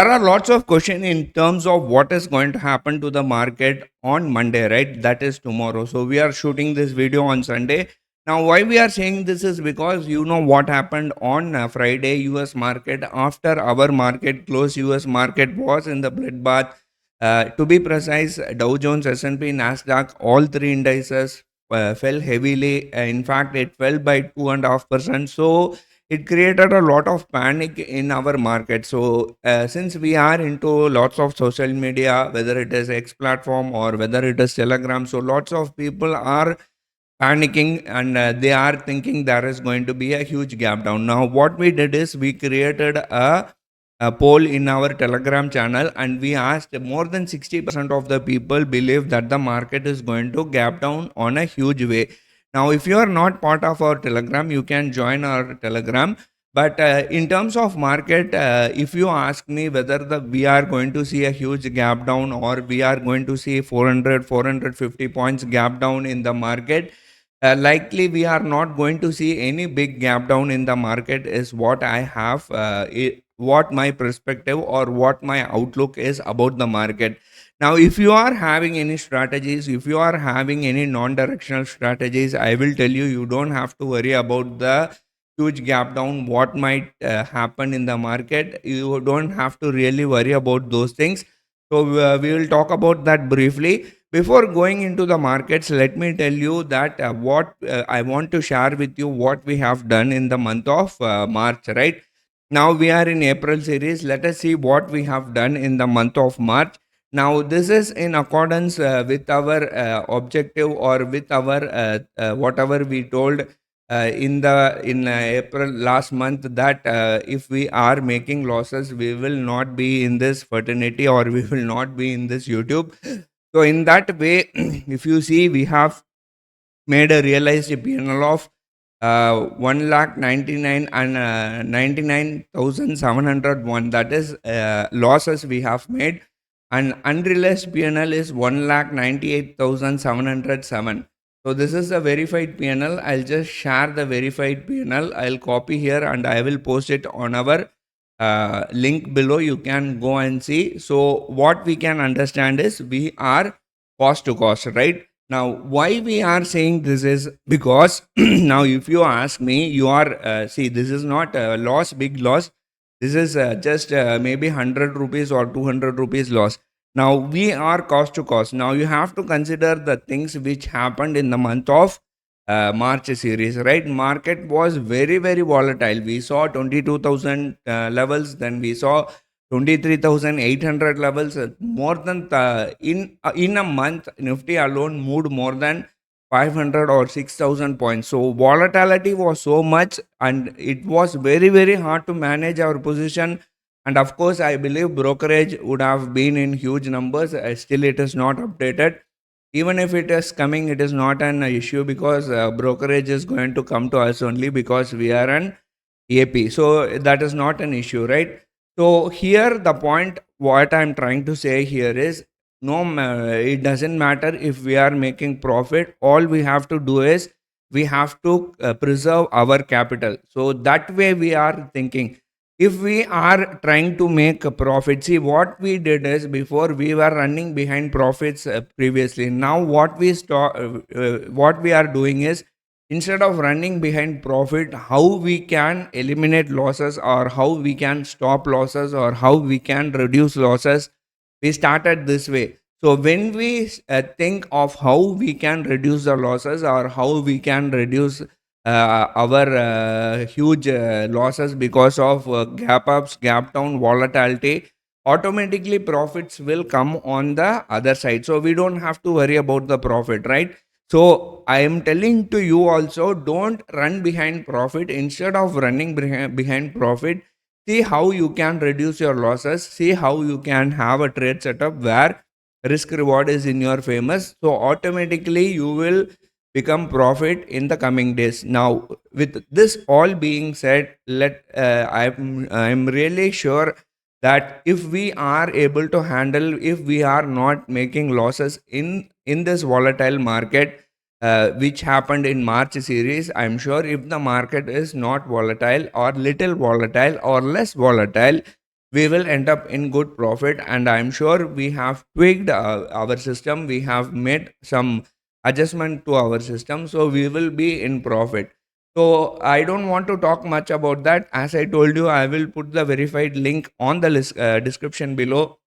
There are lots of questions in terms of what is going to happen to the market on Monday, right? That is tomorrow. So we are shooting this video on Sunday. Now, why we are saying this is because you know what happened on Friday US market after our market closed. US market was in the bloodbath. To be precise, Dow Jones, S&P, Nasdaq, all three indices fell heavily. In fact, it fell by 2.5%. So it created a lot of panic in our market. So since we are into lots of social media, whether it is X platform or whether it is Telegram, so lots of people are panicking and they are thinking there is going to be a huge gap down. Now what we did is we created a poll in our Telegram channel, and we asked more than 60% of the people believe that the market is going to gap down on a huge way. Now, if you are not part of our Telegram, you can join our Telegram. But in terms of market, if you ask me whether we are going to see a huge gap down or we are going to see 450 points gap down in the market, likely we are not going to see any big gap down in the market is what I have, what my perspective or what my outlook is about the market. Now, if you are having any strategies, if you are having any non-directional strategies, I will tell you, you don't have to worry about the huge gap down, what might happen in the market. You don't have to really worry about those things. So we will talk about that briefly. Before going into the markets, let me tell you that what I want to share with you what we have done in the month of March, right? Now we are in April series. Let us see what we have done in the month of March. Now this is in accordance with our objective or with our whatever we told in April last month, that if we are making losses, we will not be in this fraternity or we will not be in this YouTube. So in that way, if you see, we have made a realized PNL of 1,99,000 and 99,701. That is losses we have made, and unrealized PNL is 1,98,707. So this is a verified PNL. I'll just share the verified PNL. I'll copy here and I will post it on our link below. You can go and see. So what we can understand is we are cost to cost, right? Now, why we are saying this is because now, if you ask me, you are see, this is not a loss, big loss. This is just maybe 100 rupees or 200 rupees loss. Now, we are cost to cost. Now, you have to consider the things which happened in the month of March series, right? Market was very, very volatile. We saw 22,000 levels, then we saw 23,800 levels. More than in a month, Nifty alone moved more than 500 or 6,000 points. So volatility was so much, and it was very, very hard to manage our position. And of course, I believe brokerage would have been in huge numbers. Still, it is not updated. Even if it is coming, it is not an issue because brokerage is going to come to us only because we are an AP. So that is not an issue, right? So here the point what I'm trying to say here is no, it doesn't matter if we are making profit. All we have to do is we have to preserve our capital. So that way we are thinking. If we are trying to make a profit, see what we did is before we were running behind profits previously. Now what we are doing is, instead of running behind profit, how we can eliminate losses or how we can stop losses or how we can reduce losses, we started this way. So when we think of how we can reduce the losses or how we can reduce our huge losses because of gap ups, gap down, volatility, automatically profits will come on the other side. So we don't have to worry about the profit, right? So I am telling to you also, don't run behind profit. Instead of running behind profit, see how you can reduce your losses. See how you can have a trade setup where risk reward is in your famous. So automatically you will become profit in the coming days. Now, with this all being said, I'm really sure that if we are able to handle, if we are not making losses in this volatile market which happened in March series, I'm sure if the market is not volatile or little volatile or less volatile, we will end up in good profit. And I'm sure we have tweaked our system, we have made some adjustment to our system, so we will be in profit. So I don't want to talk much about that. As I told you, I will put the verified link on the description below.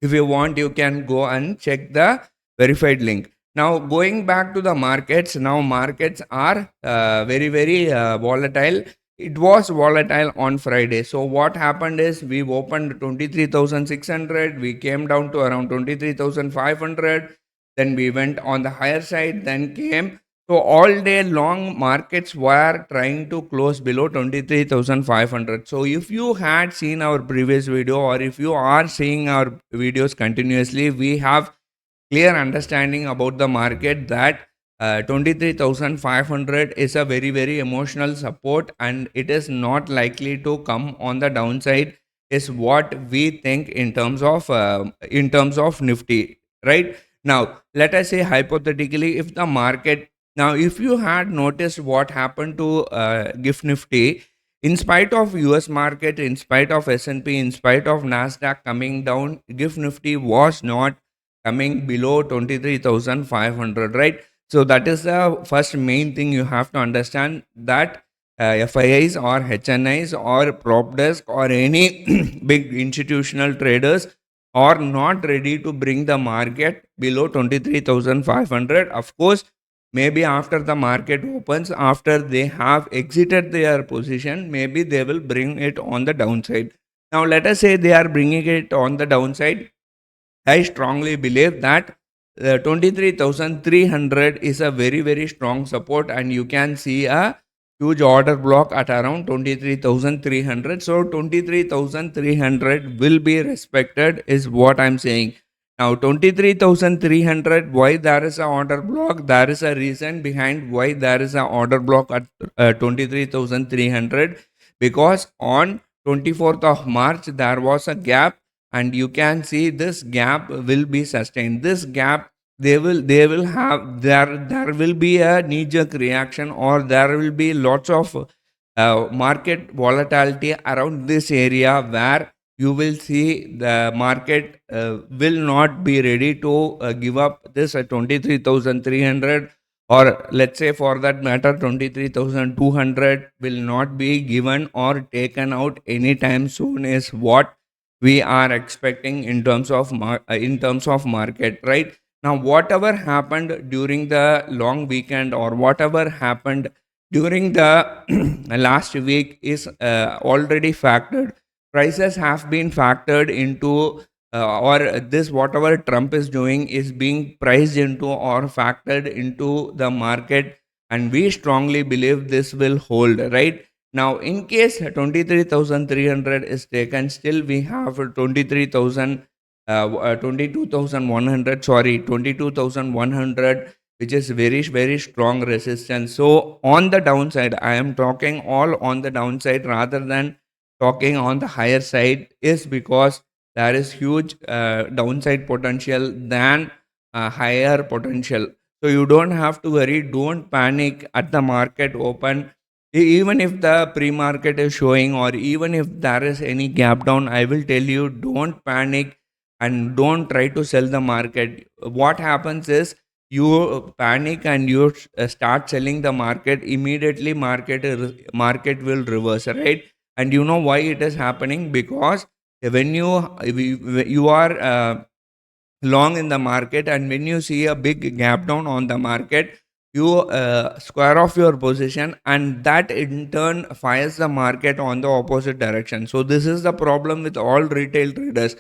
If you want, you can go and check the verified link. Now going back to the markets, now markets are very volatile. It was volatile on Friday. So what happened is we opened 23,600, we came down to around 23,500, then we went on the higher side, then came. So all day long markets were trying to close below 23,500. So if you had seen our previous video, or if you are seeing our videos continuously, we have clear understanding about the market that 23,500 is a very emotional support, and it is not likely to come on the downside, is what we think in terms of Nifty. Right now, let us say hypothetically, if the market, now if you had noticed what happened to gift Nifty, in spite of US market, in spite of S&P, in spite of Nasdaq coming down, gift Nifty was not coming below 23,500, right? So that is the first main thing you have to understand, that FIIs or HNIs or prop desk or any big institutional traders are not ready to bring the market below 23,500. Of course, maybe after the market opens, after they have exited their position, maybe they will bring it on the downside. Now let us say they are bringing it on the downside. I strongly believe that 23,300 is a very strong support, and you can see a huge order block at around 23,300. So 23,300 will be respected, is what I'm saying. Now 23,300, why there is a order block? There is a reason behind why there is a order block at 23,300, because on 24th of March there was a gap, and you can see this gap will be sustained. This gap, they will have, there will be a knee jerk reaction, or there will be lots of market volatility around this area, where you will see the market will not be ready to give up this 23,300, or let's say for that matter 23,200 will not be given or taken out anytime soon, is what we are expecting in terms of market. Right now, whatever happened during the long weekend, or whatever happened during the last week, is already factored. Prices have been factored into, or this whatever Trump is doing is being priced into or factored into the market, and we strongly believe this will hold. Right now, in case 23,300 is taken, still we have 23,000, 22,100, sorry, 22,100, which is very strong resistance. So on the downside, I am talking all on the downside rather than talking on the higher side, is because there is huge downside potential than higher potential. So you don't have to worry, don't panic at the market open. Even if the pre-market is showing, or even if there is any gap down, I will tell you, don't panic and don't try to sell the market. What happens is, you panic and you start selling the market, immediately market will reverse, right? And you know why it is happening? Because when you are long in the market, and when you see a big gap down on the market, you square off your position, and that in turn fires the market on the opposite direction. So this is the problem with all retail traders.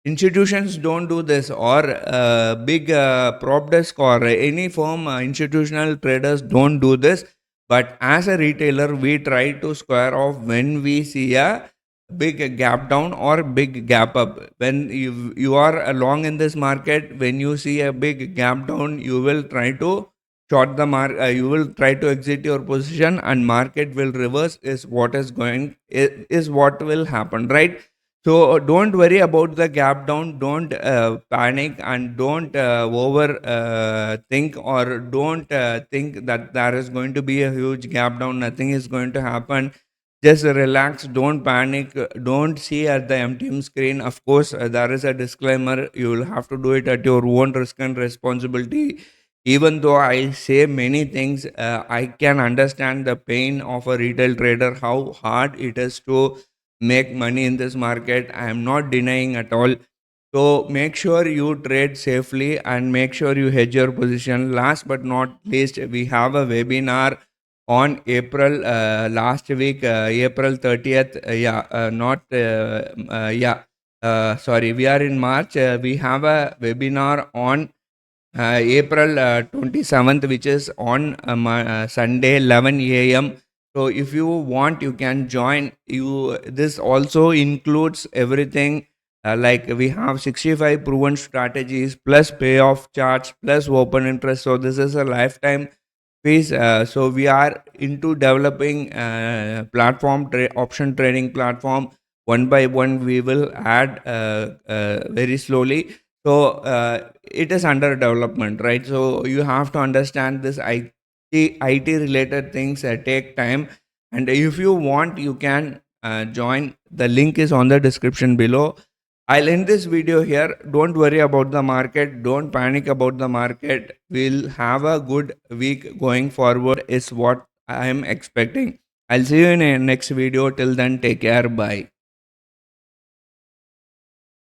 Institutions don't do this, or big prop desk or any firm, institutional traders don't do this. But as a retailer, we try to square off when we see a big gap down or big gap up. When you are along in this market, when you see a big gap down, you will try to short the you will try to exit your position, and market will reverse, is what is going, is what will happen, right? So don't worry about the gap down, don't panic, and don't over think, or don't think that there is going to be a huge gap down, nothing is going to happen. just relax, don't panic, don't see at the empty screen. Of course, there is a disclaimer, you will have to do it at your own risk and responsibility. Even though I say many things, I can understand the pain of a retail trader, how hard it is to make money in this market. I am not denying at all. So make sure you trade safely and make sure you hedge your position. Last but not least, we have a webinar on April last week, April 30th. Sorry, we are in March. We have a webinar on April 27th, which is on Sunday, 11 a.m. So if you want, you can join. This also includes everything. Like we have 65 proven strategies plus payoff charts plus open interest. So this is a lifetime fees. So we are into developing option trading platform. One by one we will add very slowly. So it is under development, right? So you have to understand this IT related things take time. And if you want, you can join. The link is on the description below. I'll end this video here. Don't worry about the market. Don't panic about the market. We'll have a good week going forward, is what I am expecting. I'll see you in a next video. Till then, take care. Bye.